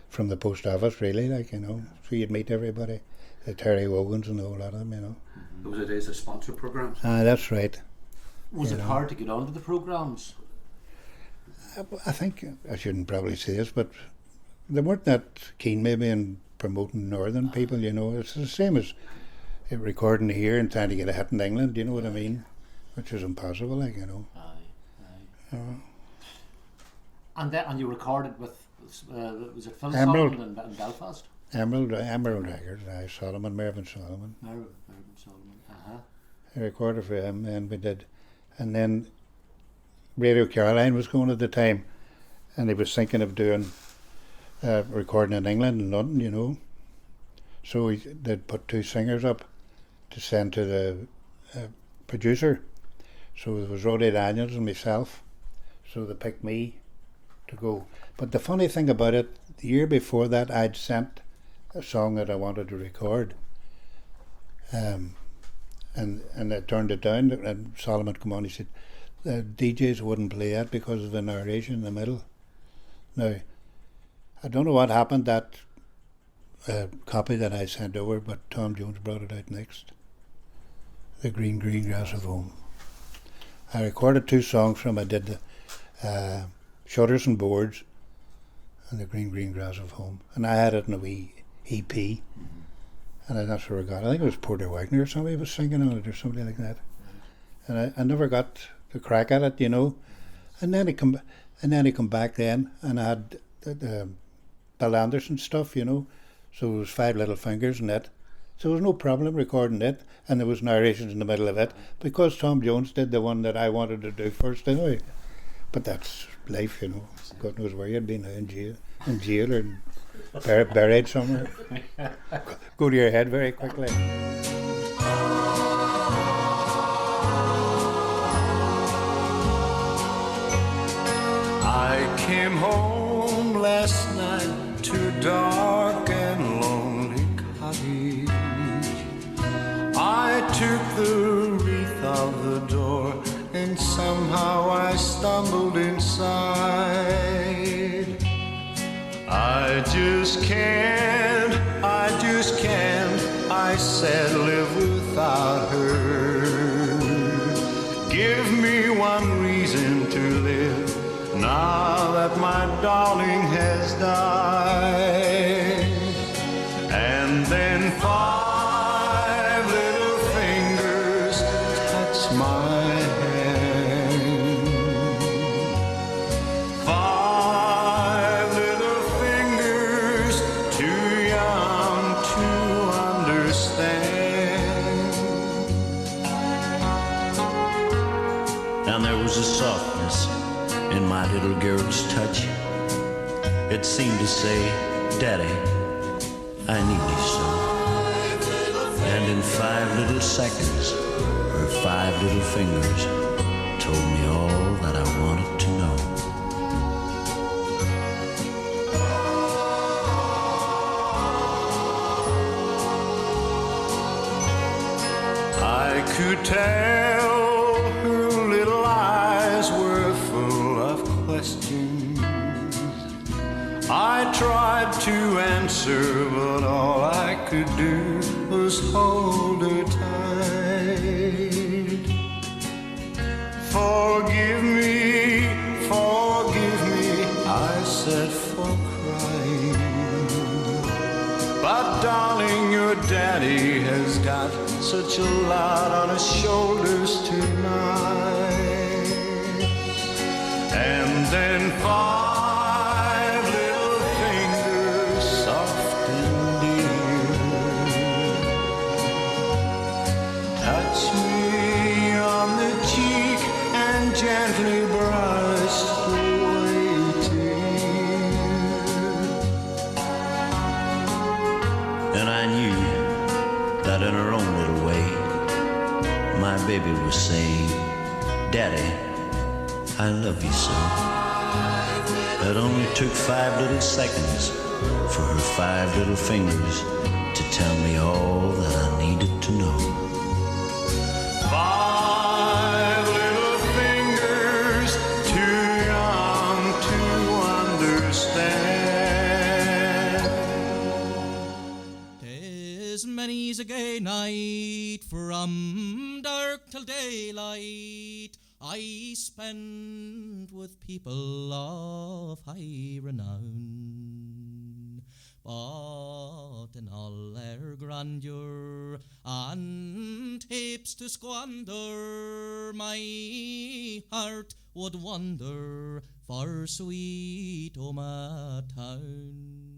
from the post office, really, like, you know. So you'd meet everybody, the Terry Wogans and a whole lot of them, you know. Those are the days of sponsor programs. That's right. Was it hard to get onto the programs? I think I shouldn't probably say this, but they weren't that keen maybe in promoting northern people, you know. It's the same as recording here and trying to get a hit in England, you know what I mean? Which is impossible, like, you know. And you recorded with, was it Phil Emerald. Solomon in Belfast? Emerald Records, Mervyn Solomon. Mervyn Solomon, I recorded for him, and we did. And then Radio Caroline was going at the time, and he was thinking of doing recording in England and London, you know. So they'd put 2 singers up to send to the producer. So there was Roddy Daniels and myself. So they picked me to go. But the funny thing about it, the year before that, I'd sent a song that I wanted to record. And I turned it down, and Solomon come on, he said, the DJs wouldn't play it because of the narration in the middle. Now, I don't know what happened, that copy that I sent over, but Tom Jones brought it out next. The Green Grass of Home. I recorded 2 songs from him. I did the Shutters and Boards and the Green Grass of Home. And I had it in a wee EP. And that's where I got it. I think it was Porter Wagner or somebody was singing on it or somebody like that. And I never got to crack at it, you know. And then he come back then, and I had the Bill Anderson stuff, you know. So it was 5 Little Fingers in it. So there was no problem recording it, and there was narrations in the middle of it, because Tom Jones did the one that I wanted to do first anyway. But that's life, you know. God knows where you'd been now, in jail or buried somewhere. Go to your head very quickly. I came home last night to a dark and lonely cottage. I took the wreath of the door, and somehow I stumbled inside. I just can't, I said, live without her. Give me one reason to live, now that my darling has died. And then 5 little fingers touch my hand. 5 little fingers, too young to understand. And there was a softness in my little girl's touch. It seemed to say, Daddy, I need you so. And in 5 little seconds, her 5 little fingers told me all that I wanted to know. I could tell her little eyes were full of questions. I tried to answer, but all I could do was hold her tight. Forgive me, I said, for crying. But darling, your daddy has got such a lot on his shoulders tonight. And then 5 little fingers, soft and dear, touch me on the cheek and gently brushed away a tear. And I knew that in her own little way, my baby was saying, Daddy, I love you so. It only took 5 little seconds for her 5 little fingers to tell me all that I needed to know. 5 little fingers, too young to understand. 'Tis many's a gay night from dark till daylight I spend with people of high renown, but in all their grandeur and heaps to squander, my heart would wander for sweet Omagh town.